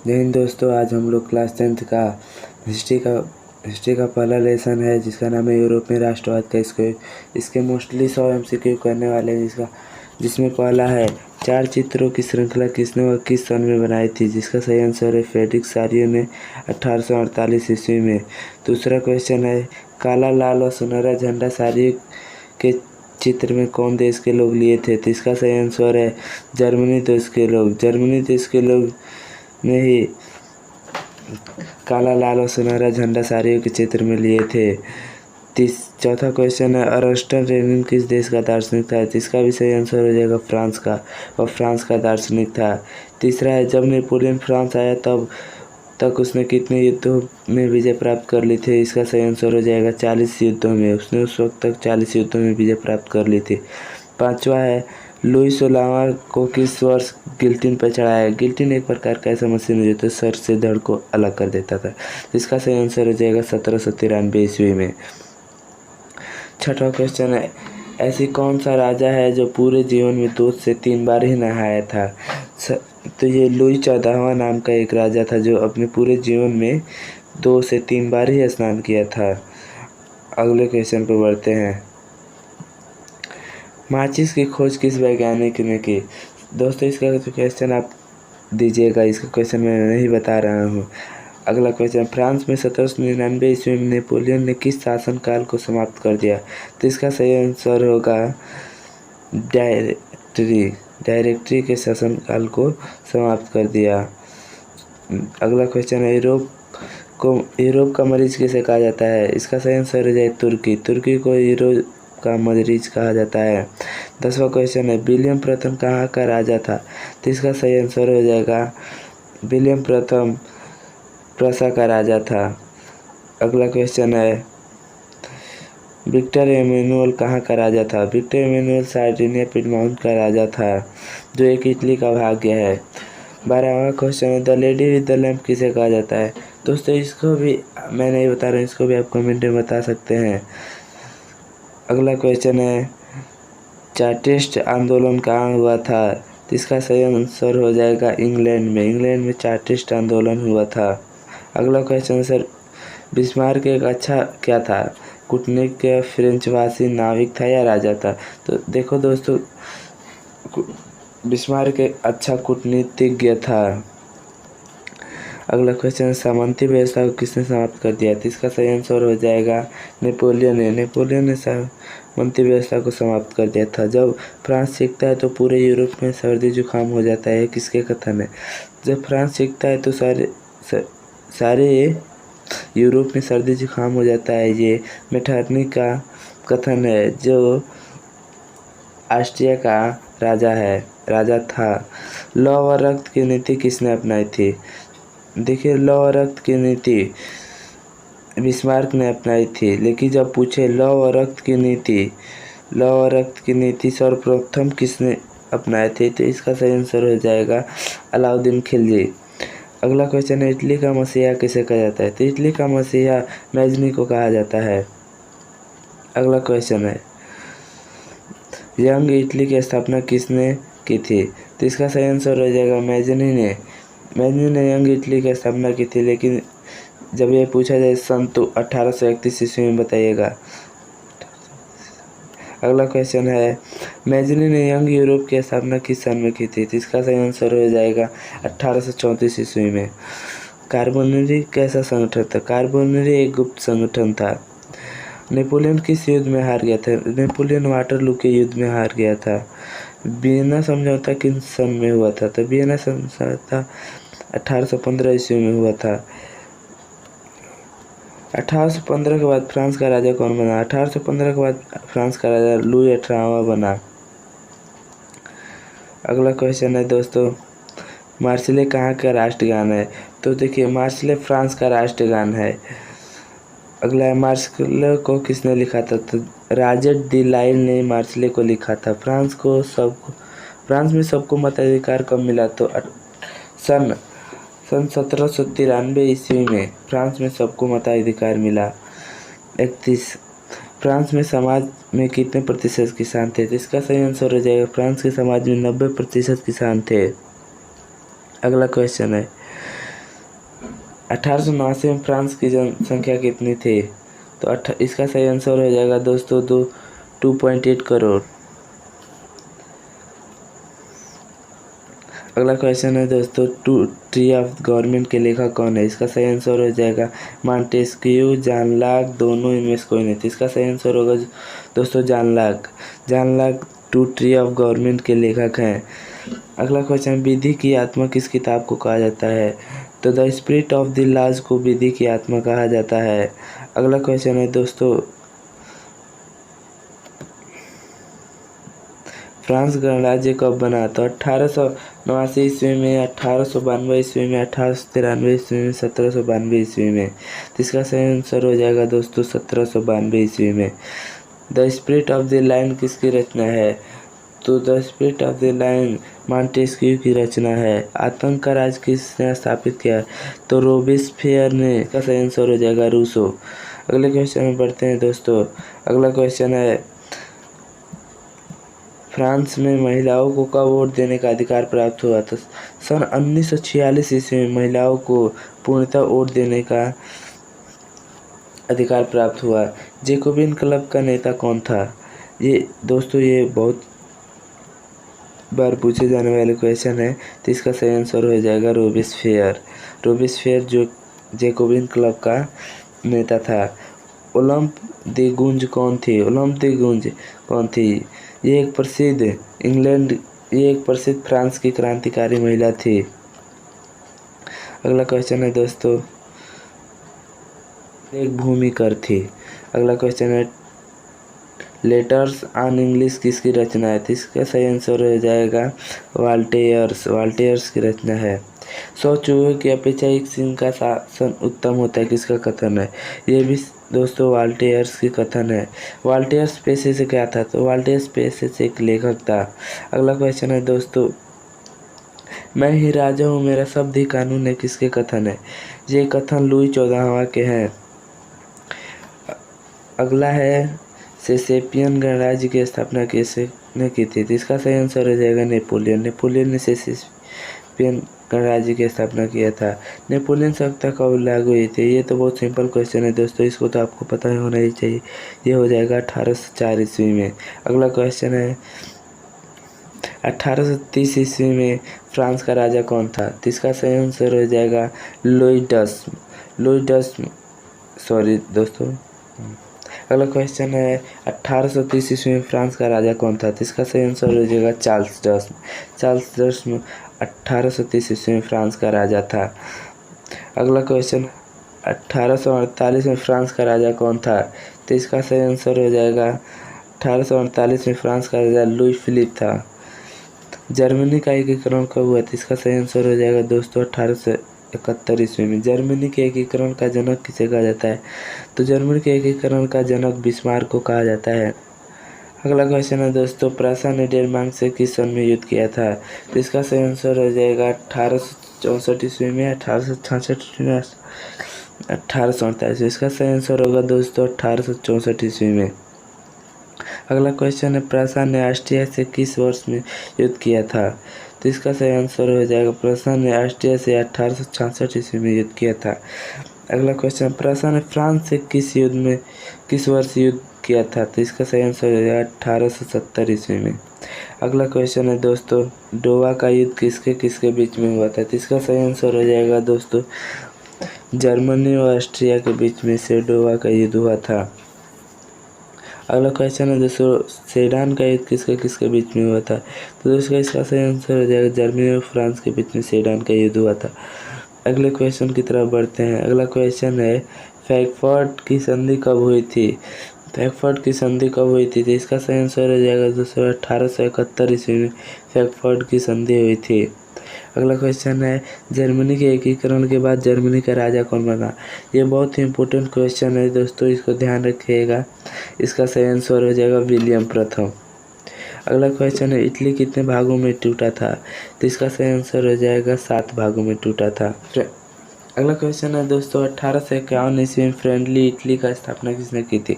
जय हिंद दोस्तों। आज हम लोग क्लास 10th का हिस्ट्री का पहला लेसन है जिसका नाम है यूरोप में राष्ट्रवाद का। इसके मोस्टली 100 MCQ करने वाले हैं जिसमें पहला है 4 चित्रों की श्रृंखला किसने व किस सन में बनाई थी, जिसका सही आंसर है फ्रेडरिक सारियो ने 1848 ईस्वी में। दूसरा क्वेश्चन है काला लाल और सुनहरा झंडा सारियो के चित्र में कौन देश के लोग लिए थे, तो इसका सही आंसर है जर्मनी देश के लोग ने ही काला लाल और सुनहरा झंडा सारियों के चित्र में लिए थे। चौथा क्वेश्चन है अरस्टन रेनिन किस देश का दार्शनिक था, जिसका भी सही आंसर हो जाएगा फ्रांस का, और फ्रांस का दार्शनिक था। तीसरा है जब नेपोलियन फ्रांस आया तब तक उसने कितने युद्धों में विजय प्राप्त कर ली थी, इसका सही आंसर हो जाएगा 40 युद्धों में। उसने उस वक्त तक 40 युद्धों में विजय प्राप्त कर ली थी। पांचवा है लुई 16वां को किस वर्ष गिल्टिन पर चढ़ाया। गिल्टिन एक प्रकार का ऐसा मशीन है जो सर से धड़ को अलग कर देता था, इसका सही आंसर हो जाएगा 1793 ईस्वी में। छठा क्वेश्चन है ऐसी कौन सा राजा है जो पूरे जीवन में 2 से 3 बार ही नहाया था, तो ये लुई 14वां नाम का एक राजा था जो अपने पूरे जीवन में 2 से 3 बार ही स्नान किया था। अगले क्वेश्चन पर बढ़ते हैं। माचिस की खोज किस वैज्ञानिक ने की। दोस्तों इसका क्वेश्चन आप दीजिएगा, इसका क्वेश्चन मैं नहीं बता रहा हूँ। अगला क्वेश्चन फ्रांस में 1799 ईस्वी में नेपोलियन ने किस शासनकाल को समाप्त कर दिया, तो इसका सही आंसर होगा डायरेक्टरी के शासनकाल को समाप्त कर दिया। अगला क्वेश्चन है यूरोप का मरीज किसे कहा जाता है, इसका सही आंसर हो जाए तुर्की को यूरोप का मरीज कहा जाता है। 10वां क्वेश्चन है विलियम प्रथम कहाँ का राजा था, तो इसका सही आंसर हो जाएगा विलियम प्रथम प्रसा का राजा था। अगला क्वेश्चन है विक्टर एमेनुअल कहाँ का राजा था। विक्टर एमेनुअल सार्डिनिया पिडमाउंट का राजा था जो एक इटली का भाग्य है। 12वां क्वेश्चन है the lady with the lamp किसे कहा जाता है। दोस्तों इसको भी मैं नहीं बता रहा हूँ, इसको भी आप कमेंट में बता सकते हैं। अगला क्वेश्चन है चार्टिस्ट आंदोलन कहाँ हुआ था, तो इसका सही आंसर हो जाएगा इंग्लैंड में चार्टिस्ट आंदोलन हुआ था। अगला क्वेश्चन है सर बिस्मार्क एक अच्छा क्या था, कूटनीतिक या फ्रेंचवासी नाविक था या राजा था। तो देखो दोस्तों बिस्मार्क एक अच्छा कूटनीतिज्ञ था। अगला क्वेश्चन सामंती व्यवस्था को किसने समाप्त कर दिया, तो इसका सही आंसर हो जाएगा नेपोलियन ने सामंती व्यवस्था को समाप्त कर दिया था। जब फ्रांस सीखता है तो पूरे यूरोप में सर्दी जुकाम हो जाता है, किसके कथन है। जब फ्रांस सीखता है तो सारे यूरोप में सर्दी जुकाम हो जाता है, ये मेटरनी का कथन है जो ऑस्ट्रिया का राजा था। लौ व रक्त की नीति किसने अपनाई थी। देखिए लौ व रक्त की नीति बिस्मार्क ने अपनाई थी, लेकिन जब पूछे लौ व रक्त की नीति सर्वप्रथम किसने अपनाए थे, तो इसका सही आंसर हो जाएगा अलाउद्दीन खिलजी। अगला क्वेश्चन है इटली का मसीहा किसे कहा जाता है, तो इटली का मसीहा मैजनी को कहा जाता है। अगला क्वेश्चन है यंग इटली की स्थापना किसने की थी, तो इसका सही आंसर हो जाएगा मैजनी ने यंग इटली की स्थापना की थी, लेकिन जब ये पूछा जाए सन तो 1831 ईस्वी में बताइएगा। अगला क्वेश्चन है मैजनी ने यंग यूरोप की स्थापना किस सन में की थी, तो इसका सही आंसर हो जाएगा 1834 ईस्वी में। कार्बोनरी कैसा संगठन था। कार्बोनरी एक गुप्त संगठन था। नेपोलियन किस युद्ध में हार गया था। नेपोलियन वाटरलू के युद्ध में हार गया था। वियना समझौता किस सन में हुआ था, तो वियना समझौता 1815 ईस्वी में हुआ था। 1815 के बाद फ्रांस का राजा कौन बना। 1815 के बाद फ्रांस का राजा लुई 18वां बना। अगला क्वेश्चन है दोस्तों मार्सिले कहाँ का राष्ट्रगान है, तो देखिए मार्सिले फ्रांस का राष्ट्रगान है। अगला है मार्सिले को किसने लिखा था, तो रॉजर डी लाइल ने मार्सिले को लिखा था। फ्रांस में सबको मताधिकार कब मिला, तो सन 1793 ईस्वी में फ्रांस में सबको मताधिकार मिला। 31 फ्रांस में समाज में कितने प्रतिशत किसान थे, तो इसका सही आंसर हो जाएगा फ्रांस के समाज में 90% किसान थे। अगला क्वेश्चन है 1889 में फ्रांस की जनसंख्या कितनी थी? तो इसका सही आंसर हो जाएगा दोस्तों 2.8 करोड़। अगला क्वेश्चन है दोस्तों, ट्री ऑफ गवर्नमेंट के लेखक कौन है? इसका सही आंसर हो जाएगा मॉन्टेस्क्यू, जॉन लॉक, दोनों इनमें से कोई नहीं। तो इसका सही आंसर होगा दोस्तों John Locke. John Locke tree of government के लेखक हैं। अगला क्वेश्चन, विधि की आत्मा किस किताब को कहा जाता है? तो the spirit of the laws को विधि की आत्मा कहा जाता है। अगला क्वेश्चन है दोस्तों, फ्रांस गणराज्य कब बना? तो 1889 ईस्वी में, 1892 ईस्वी में, 1893 ईस्वी में, 1792 ईस्वी में। तो इसका सही आंसर हो जाएगा दोस्तों 1792 ईस्वी में। The spirit of the line किसकी रचना है? तो the spirit of the line Montesquieu की रचना है। आतंक का राज किसने स्थापित किया? तो रोबेस्पियर ने। इसका सही आंसर हो जाएगा रूसो। अगले क्वेश्चन में बढ़ते हैं दोस्तों। अगला क्वेश्चन है, फ्रांस में महिलाओं को कब वोट देने का अधिकार प्राप्त हुआ? तो सन 1946 ईस्वी में महिलाओं को पूर्णतः वोट देने का अधिकार प्राप्त हुआ। जैकोबिन क्लब का नेता कौन था? ये दोस्तों ये बहुत बार पूछे जाने वाले क्वेश्चन है। तो इसका सही आंसर हो जाएगा रोबेस्पियर। रोबेस्पियर जो जैकोबिन क्लब का नेता था। ओलंप दी गूंज कौन थी? ओलंप दी गूंज कौन थी? ये एक प्रसिद्ध फ्रांस की क्रांतिकारी महिला थी। अगला क्वेश्चन है दोस्तों, एक भूमिकर थी। अगला क्वेश्चन है, लेटर्स ऑन इंग्लिश किसकी रचना है? तो इसका सही आंसर हो जाएगा वाल्टेयर्स की रचना है। 100 चूहों की अपेक्षा एक सिंह का शासन उत्तम होता है, किसका कथन है? ये भी दोस्तों वाल्टेयर्स की कथन है। वाल्टेयर्स पेशे से क्या था? तो वाल्टेयर्स पेशे से एक लेखक था। अगला क्वेश्चन है दोस्तों, मैं ही राजा हूँ, मेरा शब्द ही कानून है, किसके कथन है? ये कथन लुई 14वां के हैं। अगला है, सेसेपियन गणराज्य की स्थापना किसने की थी? तो इसका सही आंसर हो जाएगा नेपोलियन ने सेसेपियन गणराज्य की स्थापना किया था। नेपोलियन सत्ता कब लागू हुई थी? ये तो बहुत सिंपल क्वेश्चन है दोस्तों, इसको तो आपको पता ही होना ही चाहिए। ये हो जाएगा 1804 ईस्वी में। अगला क्वेश्चन है, 1830 ईस्वी में फ्रांस का राजा कौन था? तो इसका सही आंसर हो जाएगा सॉरी दोस्तों। अगला क्वेश्चन है, 1830 ईस्वी में फ्रांस का राजा कौन था? तो इसका सही आंसर हो जाएगा चार्ल्स डच 1830 ईस्वी में फ्रांस का राजा था। अगला क्वेश्चन, 1848 में फ्रांस का राजा कौन था? तो इसका सही आंसर हो जाएगा 1848 में फ्रांस का राजा लुई फिलिप था। जर्मनी का एकीकरण कब हुआ था? इसका सही आंसर हो जाएगा दोस्तों 1871 ईस्वी में। जर्मनी के एकीकरण का जनक किसे कहा जाता है? तो जर्मनी के एकीकरण का जनक बिस्मार्क को कहा जाता है। अगला क्वेश्चन है दोस्तों, प्रासा ने डेनमार्क से किस सन में युद्ध किया था? तो इसका सही आंसर हो जाएगा 1864 ईस्वी में, 1866 ईस्वी में, 1848। इसका सही आंसर होगा दोस्तों 1864 ईस्वी में। अगला क्वेश्चन है, प्रासा ने ऑस्ट्रिया से किस वर्ष में युद्ध किया था? तो इसका सही आंसर हो जाएगा, प्रासा ने ऑस्ट्रिया से 1866 ईस्वी में युद्ध किया था। अगला क्वेश्चन, प्रासा ने फ्रांस से किस वर्ष युद्ध किया था? तो इसका सही आंसर हो जाएगा 1870 ईस्वी में। अगला क्वेश्चन है दोस्तों, डोवा का युद्ध किसके किसके बीच में हुआ था? तो इसका सही आंसर हो जाएगा दोस्तों जर्मनी और ऑस्ट्रिया के बीच में से डोवा का युद्ध हुआ था। अगला क्वेश्चन है दोस्तों, सेडान का युद्ध किसके किसके बीच में हुआ था? तो दोस्तों इसका सही आंसर हो जाएगा जर्मनी और फ्रांस के बीच में सेडान का युद्ध हुआ था। अगले क्वेश्चन की तरफ बढ़ते हैं। अगला क्वेश्चन है, फ्रैंकफर्ट की संधि कब हुई थी? फ्रैंकफर्ट की संधि कब हुई थी? तो इसका सही आंसर हो जाएगा दोस्तों 1871 ईस्वी में फ्रैंकफर्ट की संधि हुई थी। अगला क्वेश्चन है, जर्मनी के एकीकरण के बाद जर्मनी का राजा कौन बना? ये बहुत ही इंपॉर्टेंट क्वेश्चन है दोस्तों, इसको ध्यान रखिएगा। इसका सही आंसर हो जाएगा विलियम प्रथम। अगला क्वेश्चन है, इटली कितने भागों में टूटा था? तो इसका सही आंसर हो जाएगा 7 भागों में टूटा था। अगला क्वेश्चन है दोस्तों, 1851 ईस्वी में फ्रेंडली इटली का स्थापना किसने की थी?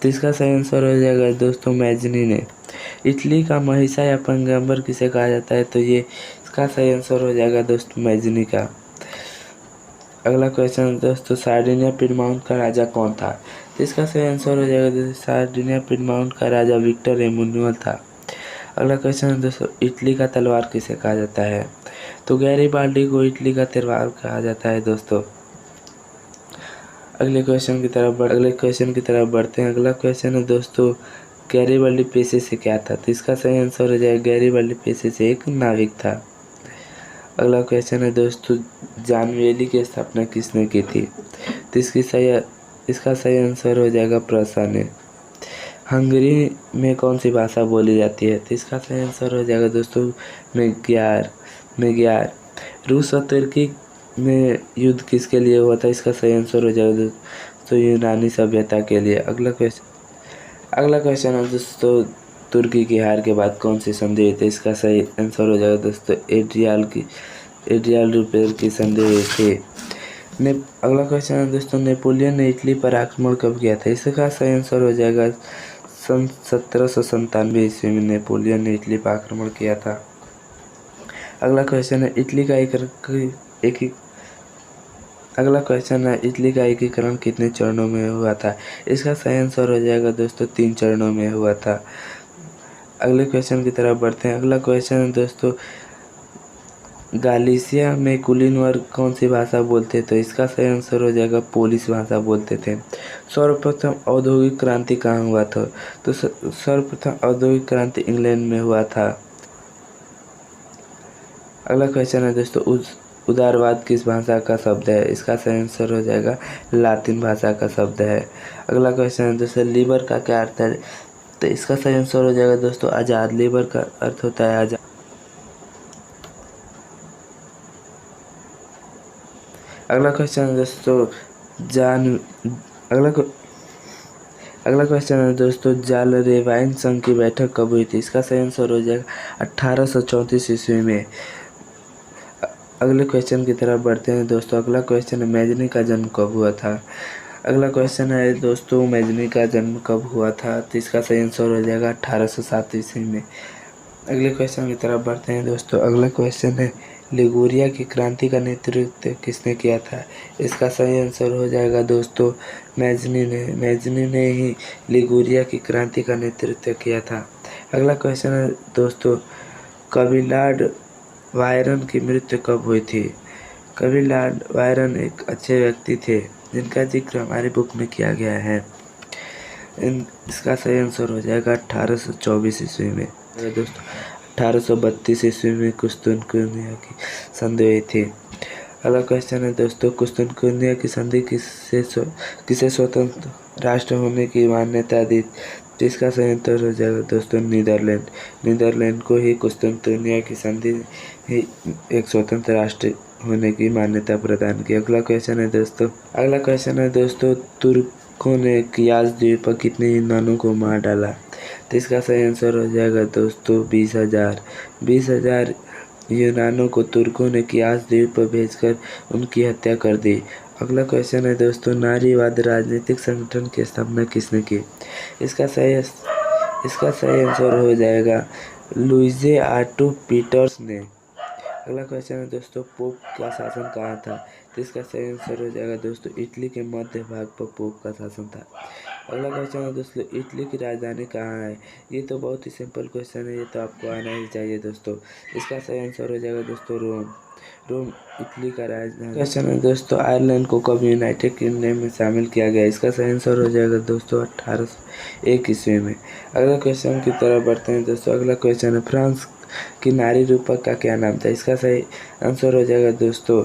तो इसका सही आंसर हो जाएगा दोस्तों मैजनी ने। इटली का महिषा या पैगंबर किसे कहा जाता है? तो ये इसका सही आंसर हो जाएगा दोस्तों मैजनी का। अगला क्वेश्चन है दोस्तों, सार्डिनिया पिडमाउंट का राजा कौन था? तो इसका सही आंसर हो जाएगा दोस्तों, सार्डिनिया पिडमाउंट का राजा विक्टर एमुनुअल था। अगला क्वेश्चन है दोस्तों, इटली का तलवार किसे कहा जाता है? तो गैरीबाल्डी को इटली का तलवार कहा जाता है दोस्तों। अगले क्वेश्चन की तरफ बढ़ते हैं। अगला क्वेश्चन है दोस्तों, गैरीबाल्डी पेशे से क्या था? तो इसका सही आंसर हो जाएगा, गैरीबाल्डी पेशे से एक नाविक था। अगला क्वेश्चन है दोस्तों, जानवेली की स्थापना किसने की थी? तो इसका सही आंसर हो जाएगा प्रसा ने। हंगरी में कौन सी भाषा बोली जाती है? तो इसका सही आंसर हो जाएगा दोस्तों मेग्यार। रूस और तुर्की में युद्ध किसके लिए हुआ था? इसका सही आंसर हो जाएगा दोस्तों यूनानी सभ्यता के लिए। अगला क्वेश्चन है दोस्तों, तुर्की की हार के बाद कौन सी संधि हुई थी? इसका सही आंसर हो जाएगा दोस्तों एड्रियाल रुपेल की संधि हुई थी। अगला क्वेश्चन है दोस्तों, नेपोलियन ने इटली पर आक्रमण कब किया था? इसका सही आंसर हो जाएगा सन 1797 ईस्वी में नेपोलियन ने इटली पर आक्रमण किया था। अगला क्वेश्चन है, इटली का एकीकरण कितने चरणों में हुआ था? इसका सही आंसर हो जाएगा दोस्तों 3 चरणों में हुआ था। अगले क्वेश्चन की तरफ बढ़ते हैं। अगला क्वेश्चन है दोस्तों, गालिसिया में कुलीन वर्ग कौन सी भाषा बोलते? तो इसका सही आंसर हो जाएगा पोलिश भाषा बोलते थे। सर्वप्रथम औद्योगिक क्रांति कहाँ हुआ था? तो सर्वप्रथम औद्योगिक क्रांति इंग्लैंड में हुआ था। अगला क्वेश्चन है दोस्तों, उदारवाद किस भाषा का शब्द है? इसका सही आंसर हो जाएगा लातिन भाषा का शब्द है। अगला क्वेश्चन है दोस्तों, लीबर का क्या अर्थ है? तो इसका सही आंसर हो जाएगा दोस्तों आज़ाद। लीबर का अर्थ होता है आज़ाद। अगला क्वेश्चन है दोस्तों, अगला क्वेश्चन है दोस्तों, जालरेवाइन संघ की बैठक कब हुई थी? इसका सही आंसर हो जाएगा 1834 ईस्वी में। अगले क्वेश्चन की तरफ बढ़ते हैं दोस्तों। अगला क्वेश्चन है, मैजनी का जन्म कब हुआ था? अगला क्वेश्चन है दोस्तों, मैजनी का जन्म कब हुआ था? तो इसका सही आंसर हो जाएगा 1807 ईस्वी में। अगले क्वेश्चन की तरफ बढ़ते हैं दोस्तों। अगला क्वेश्चन है, लिगुरिया की क्रांति का नेतृत्व किसने किया था? इसका सही आंसर हो जाएगा दोस्तों मैजनी ने ही लिगुरिया की क्रांति का नेतृत्व किया था। अगला क्वेश्चन है दोस्तों, कवि लॉर्ड वायरन की मृत्यु कब हुई थी? कवि लॉर्ड वायरन एक अच्छे व्यक्ति थे जिनका जिक्र हमारी बुक में किया गया है। इसका सही आंसर हो जाएगा 1824 ईस्वी में। दोस्तों 1832 ईस्वी में कुस्तुनकुनिया की संधि हुई थी। अगला क्वेश्चन है दोस्तों, कुस्तुनकुनिया की संधि किसे स्वतंत्र राष्ट्र होने की मान्यता दी? जिसका सही आंसर हो जाएगा दोस्तों नीदरलैंड को ही कुस्तुनकुनिया की संधि ही एक स्वतंत्र राष्ट्र होने की मान्यता प्रदान की। अगला क्वेश्चन है दोस्तों, तुर्कों ने कियास द्वीप पर कितने यूनानियों को मार डाला? तो इसका सही आंसर हो जाएगा दोस्तों 20,000 यूनानियों को तुर्कों ने कियास द्वीप पर भेजकर उनकी हत्या कर दी। अगला क्वेश्चन है दोस्तों, नारीवाद राजनीतिक संगठन की स्थापना किसने की? इसका सही आंसर हो जाएगा लुइजे आर्टू पीटर्स ने। अगला क्वेश्चन है दोस्तों, पोप का शासन कहाँ था? तो इसका सही आंसर हो जाएगा दोस्तों इटली के मध्य भाग पर पोप का शासन था। अगला क्वेश्चन है दोस्तों, इटली की राजधानी कहाँ है? ये तो बहुत ही सिंपल क्वेश्चन है, ये तो आपको आना ही चाहिए दोस्तों। इसका सही आंसर हो जाएगा दोस्तों रोम इटली का राजधानी। क्वेश्चन है दोस्तों, आयरलैंड को कब यूनाइटेड किंगडम में शामिल किया गया? इसका सही आंसर हो जाएगा दोस्तों 1801 ईस्वी में। अगला क्वेश्चन की तरफ बढ़ते हैं दोस्तों। अगला क्वेश्चन है, फ्रांस की नारी रूपक का क्या नाम था? इसका सही आंसर हो जाएगा दोस्तों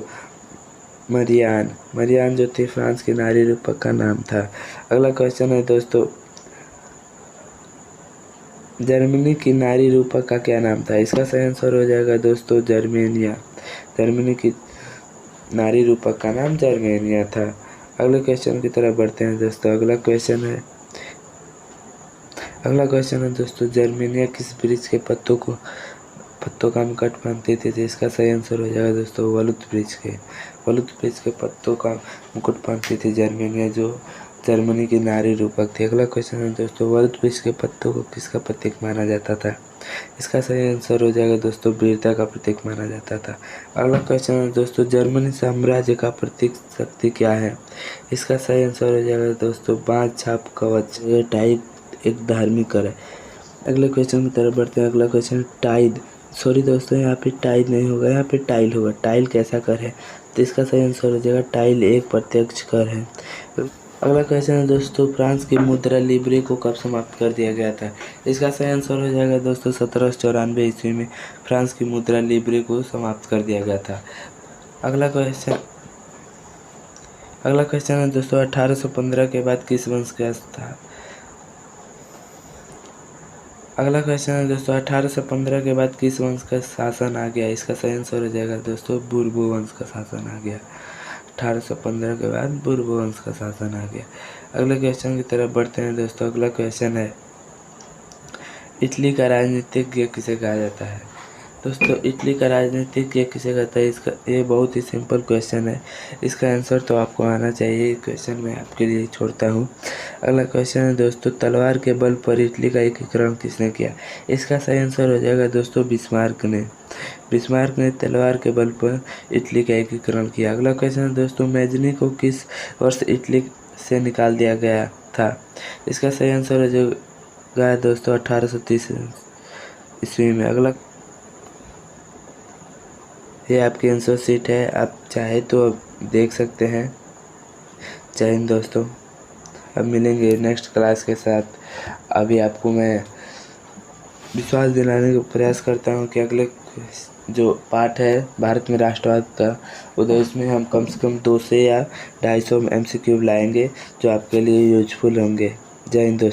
मरियान जो थी फ्रांस की नारी रूपक का नाम था। अगला क्वेश्चन है दोस्तों, जर्मनी की नारी रूपक का क्या नाम था? इसका सही आंसर हो जाएगा दोस्तों जर्मेनिया। जर्मनी की नारी रूपक का नाम जर्मेनिया था। अगले क्वेश्चन की तरफ बढ़ते हैं दोस्तों। अगला क्वेश्चन है दोस्तों, जर्मेनिया किस वृक्ष के पत्तों का मुकुट पहनती थी? इसका सही आंसर हो जाएगा दोस्तों वलुत वृक्ष के पत्तों का मुकुट पहनती थी जर्मेनिया, जो जर्मनी की नारी रूपक थी। अगला क्वेश्चन है दोस्तों, वलुत वृक्ष के पत्तों को किसका प्रतीक माना जाता था? इसका सही आंसर हो जाएगा दोस्तों वीरता का प्रतीक माना जाता था। अगला क्वेश्चन है दोस्तों, जर्मनी साम्राज्य का प्रतीक शक्ति क्या है? इसका सही आंसर हो जाएगा दोस्तों बाँझ छाप कवच। ये टाइड एक धार्मिक कर है। अगले क्वेश्चन की तरफ बढ़ते हैं। अगला क्वेश्चन टाइड, सॉरी दोस्तों यहाँ पे टाइड नहीं होगा, यहाँ पे टाइल होगा। टाइल कैसा कर है? तो इसका सही आंसर हो जाएगा टाइल एक प्रत्यक्ष कर है। अगला क्वेश्चन है दोस्तों, फ्रांस की मुद्रा लिब्रे को कब समाप्त कर दिया गया था? इसका सही आंसर हो जाएगा दोस्तों 1794 ईस्वी में फ्रांस की मुद्रा लिब्रे को समाप्त कर दिया गया था। अगला क्वेश्चन है दोस्तों, 1815 के बाद किस वंश का था? अगला क्वेश्चन है दोस्तों, 1815 के बाद किस वंश का शासन आ गया? इसका सही आंसर हो जाएगा दोस्तों बुर्बो वंश का शासन आ गया। 1815 के बाद बुर्बो वंश का शासन आ गया। अगले क्वेश्चन की तरफ बढ़ते हैं दोस्तों। अगला क्वेश्चन है, इटली का राजनीतिज्ञ किसे कहा जाता है? दोस्तों इटली का राजनीतिज्ञ किसे कहता है? इसका ये बहुत ही सिंपल क्वेश्चन है, इसका आंसर तो आपको आना चाहिए। ये क्वेश्चन मैं आपके लिए छोड़ता हूँ। अगला क्वेश्चन है दोस्तों, तलवार के बल पर इटली का एकीकरण किसने किया? इसका सही आंसर हो जाएगा दोस्तों बिस्मार्क ने। बिस्मार्क ने तलवार के बल पर इटली का एकीकरण किया। अगला क्वेश्चन है दोस्तों, मैजनी को किस वर्ष इटली से निकाल दिया गया था? इसका सही आंसर हो जाएगा दोस्तों 1830 ईस्वी में। अगला, ये आपकी आंसर शीट है, आप चाहे तो अब देख सकते हैं। जय हिंद दोस्तों, अब मिलेंगे नेक्स्ट क्लास के साथ। अभी आपको मैं विश्वास दिलाने का प्रयास करता हूँ कि अगले जो पार्ट है भारत में राष्ट्रवाद का उदय, उसमें हम कम से कम 200 या 250 MCQ लाएंगे जो आपके लिए यूजफुल होंगे। जय हिंद दोस्तों।